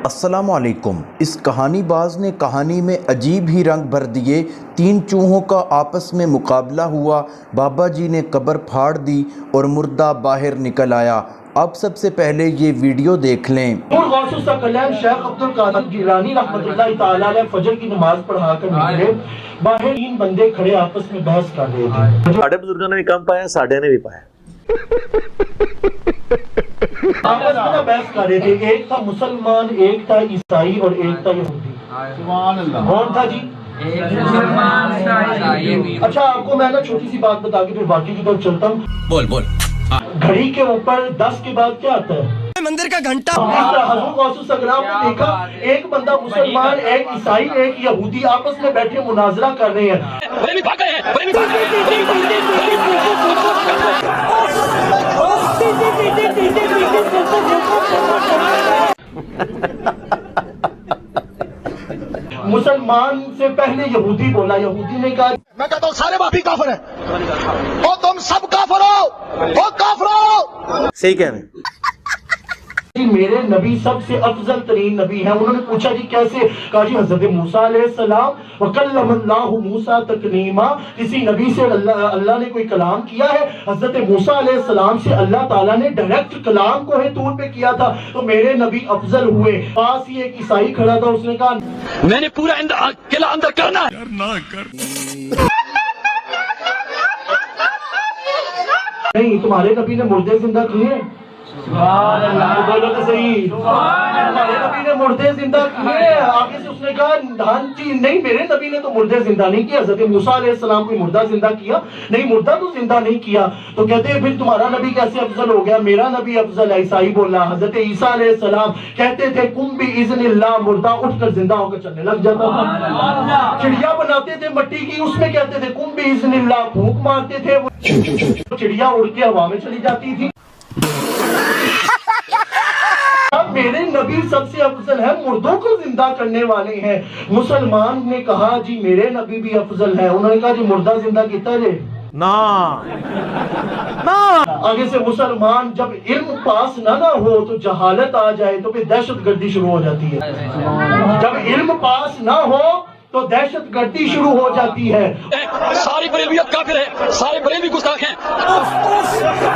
السلام علیکم۔ اس کہانی باز نے کہانی میں عجیب ہی رنگ بھر دیے۔ 3 چوہوں کا آپس میں مقابلہ ہوا، بابا جی نے قبر پھاڑ دی اور مردہ باہر نکل آیا۔ اب سب سے پہلے یہ ویڈیو دیکھ لیں۔ غوث ثقلین شیخ عبد القادر جیلانی رحمۃ اللہ تعالیٰ علیہ فجر کی نماز پڑھا کر نکلے، باہر 3 بندے کھڑے آپس میں بحث کر رہے تھے۔ ساڑھے بزرگوں نے بھی کم پایا، ساڑھے نے بھی پایا۔ آپس میں بحث کر رہے تھے، ایک تھا مسلمان، ایک تھا عیسائی اور ایک تھا یہودی۔ کون تھا جی؟ اچھا آپ کو میں نا چھوٹی سی بات بتا کے پھر باقی کی طرف چلتا ہوں۔ بول گھڑی کے اوپر 10 کے بعد کیا آتا ہے؟ مندر کا گھنٹہ۔ حضور غوث ثقلین نے دیکھا ایک بندہ مسلمان، ایک عیسائی، ایک یہودی آپس میں بیٹھے مناظرہ کر رہے ہیں۔ مسلمان سے پہلے یہودی بولا، یہودی نے کہا میں کہتا ہوں سارے باپی کافر ہیں، اور تم سب کافر ہو، وہ کافر ہو۔ صحیح کہہ رہے ہیں۔ جی میرے نبی سب سے افضل ترین نبی ہیں۔ انہوں نے پوچھا جی کیسے؟ کہا جی حضرت موسیٰ علیہ السلام، وَكَلَّمَ اللَّهُ مُوسَىٰ تَكْلِيمًا، کسی نبی سے اللہ نے کوئی کلام کیا ہے؟ حضرت موسیٰ علیہ السلام سے اللہ تعالیٰ نے ڈائریکٹ کلام کوہ طور پہ کیا تھا، تو میرے نبی افضل ہوئے۔ پاس ہی ایک عیسائی کھڑا تھا، اس نے کہا میں نے پورا قلعہ اندر کرنا ہے۔ نہیں، تمہارے نبی نے مردے زندہ کیے؟ سبحان اللہ، بولو تو صحیح۔ تمہارے نبی نے مردے زندہ کیے؟ آگے سے اس نے کہا ہاں جی نہیں، میرے نبی نے تو مردے زندہ نہیں کیا۔ حضرت موسیٰ علیہ السلام کوئی مردہ زندہ کیا؟ نہیں، مردہ تو زندہ نہیں کیا۔ تو کہتے ہیں پھر تمہارا نبی کیسے افضل ہو گیا؟ میرا نبی افضل ہے۔ عیسائی بولا، حضرت عیسیٰ علیہ السلام کہتے تھے کم بِإِذْنِ اللہ، مردہ اٹھ کر زندہ ہو کر چلنے لگ جاتا تھا۔ چڑیا بناتے تھے مٹی کی، اس میں کہتے تھے کم بِإِذْنِ اللہ، پھونک مارتے تھے، وہ چڑیا اڑ کے ہوا میں چلی جاتی تھی۔ میرے نبی سب سے افضل ہے، مردوں کو زندہ کرنے والے ہیں۔ مسلمان نے کہا جی میرے نبی بھی افضل ہے۔ انہوں نے کہا جی مردہ زندہ کیتا جی نا آگے سے مسلمان جب علم پاس نہ ہو تو جہالت آ جائے تو پھر دہشت گردی شروع ہو جاتی ہے۔ جب علم پاس نہ ہو تو دہشت گردی شروع ہو جاتی ہے۔ ساری بریلویت کافر ہے، سارے بریلوی گستاخ ہیں۔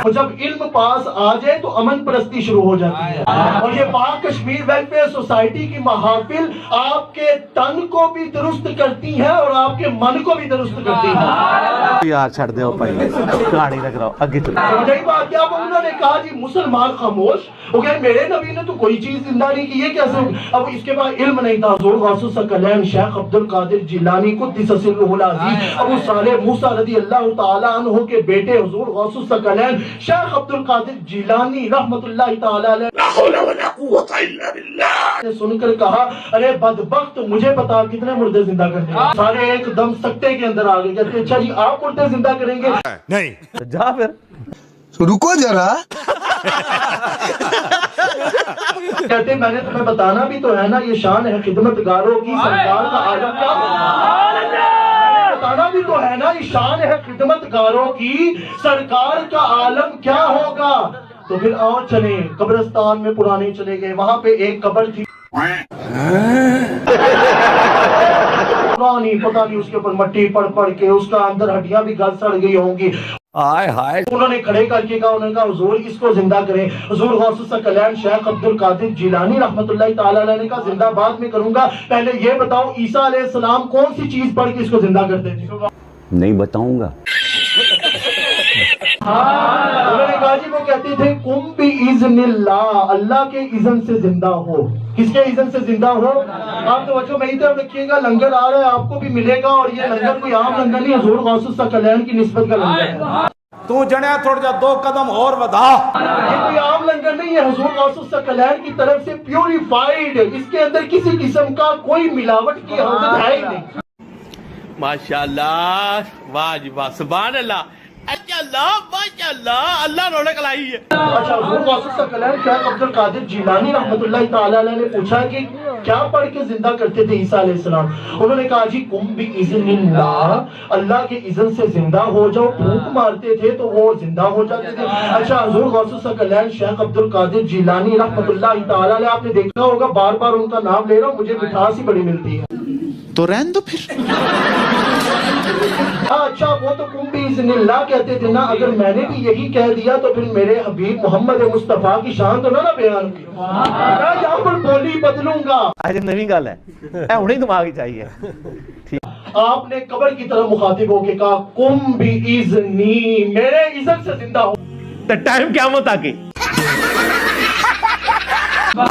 اور جب علم پاس آ جائے تو امن پرستی شروع ہو جاتی ہے۔ اور یہ پاک کشمیر ویلفیئر سوسائٹی کی محافل آپ کے تن کو بھی درست کرتی ہیں اور آپ کے من کو بھی درست کرتی ہیں۔ یار چھڑ دے پائی، کہانی لگ رہا اگے چلو۔ سمجھائی بات کیا؟ اب انہوں نے کہا جی مسلمان خاموش ہو گئے، میرے نبی نے تو کوئی چیز زندہ نہیں کی، یہ کیسے؟ اب اس کے بعد علم نہیں تھا۔ حضور غوث ثقلین شیخ عبد القادر جیلانی قدس سرہ العزیز ابو صالح موسیٰ رضی اللہ تعالیٰ عنہ کے بیٹے حضور غوث ثقلین شیخ عبد القادر جیلانی رحمت اللہ تعالیٰ علیہ لا حول ولا قوة الا باللہ نے سن کر کہا ارے بدبخت، مجھے بتا کتنے مردے زندہ کرنے ہیں؟ سارے ایک دم سکتے کے اندر آ گئے، کہتے اچھا جی آپ مردے زندہ کریں گے؟ نہیں، جا پھر رکو ذرا، کہتے میں نے تمہیں بتانا بھی تو ہے نا، یہ شان ہے خدمتگاروں کی، سرکار کا عالم کیا ہوگا؟ بتانا بھی تو ہے نا، یہ شان ہے خدمتگاروں کی، سرکار کا عالم کیا ہوگا؟ تو پھر آؤ چلیں قبرستان میں پرانے چلے گئے، وہاں پہ ایک قبر تھی پرانی، پتہ نہیں اس کے اوپر مٹی پڑ کے اس کا اندر ہڈیاں بھی گل سڑ گئی ہوں گی۔ انہوں نے کھڑے کر کے کہا، انہوں نے کہا حضور اس کو زندہ کریں۔ حضور غوث ثقلین شیخ عبد القادر جیلانی رحمت اللہ تعالیٰ علیہ نے کہا زندہ بعد میں کروں گا، پہلے یہ بتاؤ عیسیٰ علیہ السلام کون سی چیز پڑھ کے اس کو زندہ کرتے تھے؟ نہیں بتاؤں گا۔ انہوں نے کہا جی وہ کہتے تھے کم بِإِذْنِ اللہ، اللہ کے اذن سے زندہ ہو۔ کس کے اذن سے زندہ ہو؟ آپ توجہ میری طرف رکھیے گا، لنگر آ رہا ہے آپ کو بھی ملے گا، اور یہ لنگر کوئی عام لنگر نہیں، حضور غوث ثقلین کی نسبت کا لنگر ہے۔ تو جنیا تھوڑ جا 2 قدم اور بدا۔ یہ کوئی عام لنگر نہیں ہے، حضور غوث ثقلین کی طرف سے پیوریفائیڈ، اس کے اندر کسی قسم کا کوئی ملاوٹ کی حالت ہے ہی نہیں۔ ماشاءاللہ، واہ جی واہ، سبحان اللہ، ماشاءاللہ، اللہ رونق لائی ہے۔ اچھا حضور غوث ثقلین شیخ عبد القادر جیلانی رحمت اللہ تعالیٰ علیہ نے پوچھا کہ کیا پڑھ کے زندہ کرتے تھے عیسیٰ علیہ السلام؟ انہوں نے کہا جی قم بِإِذْنِ اللَّهِ، اللہ کے اذن سے زندہ ہو جاؤ. پھونک مارتے تھے تو وہ زندہ ہو جاتے تھے. اچھا حضور غوث الثقلین شیخ عبد القادر جیلانی رحمۃ اللہ تعالیٰ علیہ، آپ نے دیکھا ہوگا بار بار ان کا نام لے رہا ہوں، مجھے مٹھاس ہی بڑی ملتی ہے. تو رہن دو پھر. اچھا وہ تو قم بِإِذْنِ اللَّهِ کہتے تھے نا، اگر میں نے بھی یہی کہہ دیا تو پھر میرے حبیب محمد مصطفیٰ کی شان تو نہ بیان ہوئی. میں یہاں پر بولی بدلوں گا. آج نئی گل ہے ہوں ہی دماغ ہی چاہیے. آپ نے قبر کی طرح مخاطب ہو کے کہا قم بِإِذْنِی، میرے اذن سے زندہ ہو. ٹائم قیامت آ کے بس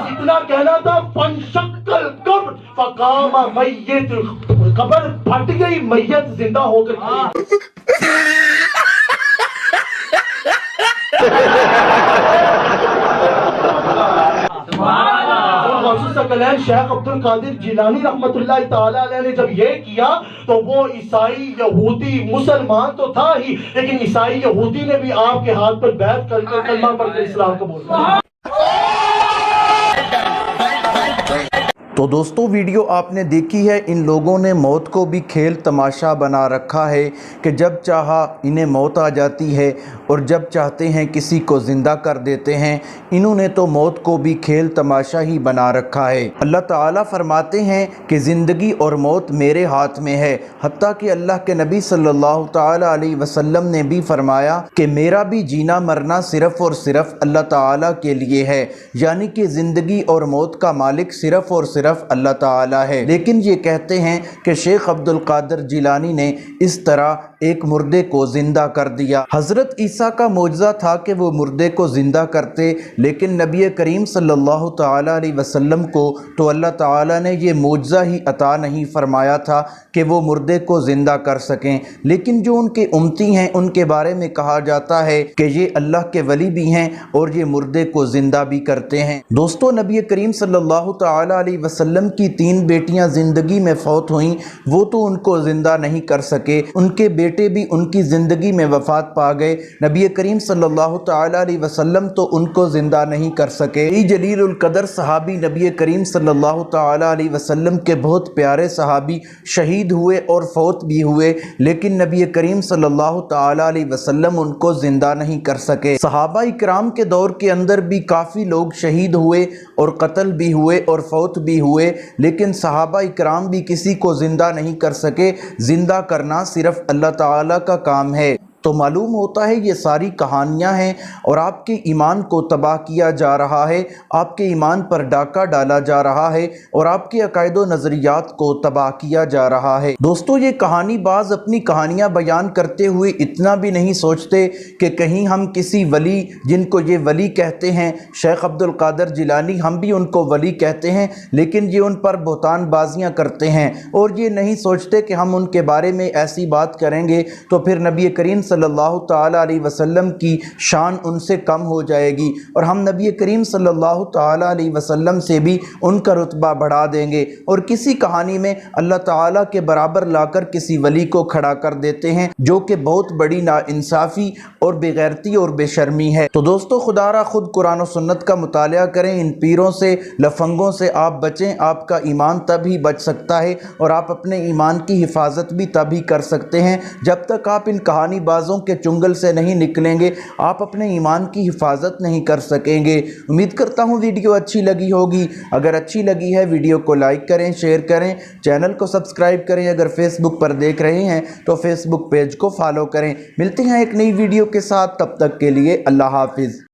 اتنا کہنا تھا. فَانشَقَّ الْقَبْرُ فَقَامَ مَيِّتٌ، قبر پھٹ گئی، میت زندہ ہو کر کھڑی. غوث الثقلین شیخ عبد القادر جیلانی رحمۃ اللہ تعالیٰ علیہ نے جب یہ کیا تو وہ عیسائی یہودی مسلمان تو تھا ہی، لیکن عیسائی یہودی نے بھی آپ کے ہاتھ پر بیعت کر کے کلمہ پڑھ کر اسلام قبول کیا. تو دوستو ویڈیو آپ نے دیکھی ہے. ان لوگوں نے موت کو بھی کھیل تماشا بنا رکھا ہے کہ جب چاہا انہیں موت آ جاتی ہے اور جب چاہتے ہیں کسی کو زندہ کر دیتے ہیں. انہوں نے تو موت کو بھی کھیل تماشا ہی بنا رکھا ہے. اللہ تعالیٰ فرماتے ہیں کہ زندگی اور موت میرے ہاتھ میں ہے. حتیٰ کہ اللہ کے نبی صلی اللہ تعالیٰ علیہ وسلم نے بھی فرمایا کہ میرا بھی جینا مرنا صرف اور صرف اللہ تعالیٰ کے لیے ہے. یعنی کہ زندگی اور موت کا مالک صرف اور صرف اللہ تعالیٰ ہے. لیکن یہ کہتے ہیں کہ شیخ عبد القادر جیلانی نے اس طرح ایک مردے کو زندہ کر دیا. حضرت عیسیٰ کا معجزہ تھا کہ وہ مردے کو زندہ کرتے، لیکن نبی کریم صلی اللہ تعالیٰ علیہ وسلم کو تو اللہ تعالیٰ نے یہ معجزہ ہی عطا نہیں فرمایا تھا کہ وہ مردے کو زندہ کر سکیں. لیکن جو ان کے امتی ہیں ان کے بارے میں کہا جاتا ہے کہ یہ اللہ کے ولی بھی ہیں اور یہ مردے کو زندہ بھی کرتے ہیں. دوستو نبی کریم صلی اللہ تعالیٰ علیہ وسلم کی 3 بیٹیاں زندگی میں فوت ہوئیں، وہ تو ان کو زندہ نہیں کر سکے. ان کے بیٹے بھی ان کی زندگی میں وفات پا گئے. نبی کریم صلی اللہ تعالیٰ علیہ وسلم تو ان کو زندہ نہیں کر سکے. جلیل القدر صحابی نبی کریم صلی اللہ تعالیٰ علیہ وسلم کے بہت پیارے صحابی شہید ہوئے اور فوت بھی ہوئے، لیکن نبی کریم صلی اللہ تعالیٰ علیہ وسلم ان کو زندہ نہیں کر سکے. صحابہ اکرام کے دور کے اندر بھی کافی لوگ شہید ہوئے اور قتل بھی ہوئے اور فوت بھی ہوئے، لیکن صحابہ اکرام بھی کسی کو زندہ نہیں کر سکے. زندہ کرنا صرف اللہ تعالیٰ کا کام ہے. تو معلوم ہوتا ہے یہ ساری کہانیاں ہیں اور آپ کے ایمان کو تباہ کیا جا رہا ہے، آپ کے ایمان پر ڈاکہ ڈالا جا رہا ہے اور آپ کے عقائد و نظریات کو تباہ کیا جا رہا ہے. دوستو یہ کہانی باز اپنی کہانیاں بیان کرتے ہوئے اتنا بھی نہیں سوچتے کہ کہیں ہم کسی ولی، جن کو یہ ولی کہتے ہیں شیخ عبد القادر جیلانی، ہم بھی ان کو ولی کہتے ہیں، لیکن یہ ان پر بہتان بازیاں کرتے ہیں اور یہ نہیں سوچتے کہ ہم ان کے بارے میں ایسی بات کریں گے تو پھر نبی کریم صلی اللہ تعالیٰ علیہ وسلم کی شان ان سے کم ہو جائے گی اور ہم نبی کریم صلی اللہ تعالیٰ علیہ وسلم سے بھی ان کا رتبہ بڑھا دیں گے اور کسی کہانی میں اللہ تعالیٰ کے برابر لا کر کسی ولی کو کھڑا کر دیتے ہیں، جو کہ بہت بڑی ناانصافی اور بے غیرتی اور بے شرمی ہے. تو دوستو خدا را خود قرآن و سنت کا مطالعہ کریں، ان پیروں سے لفنگوں سے آپ بچیں. آپ کا ایمان تب ہی بچ سکتا ہے اور آپ اپنے ایمان کی حفاظت بھی تب ہی کر سکتے ہیں. جب تک آپ ان کہانی بازوں کے چنگل سے نہیں نکلیں گے آپ اپنے ایمان کی حفاظت نہیں کر سکیں گے. امید کرتا ہوں ویڈیو اچھی لگی ہوگی. اگر اچھی لگی ہے ویڈیو کو لائک کریں، شیئر کریں، چینل کو سبسکرائب کریں. اگر فیس بک پر دیکھ رہے ہیں تو فیس بک پیج کو فالو کریں. ملتے ہیں ایک نئی ویڈیو کے ساتھ، تب تک کے لیے اللہ حافظ.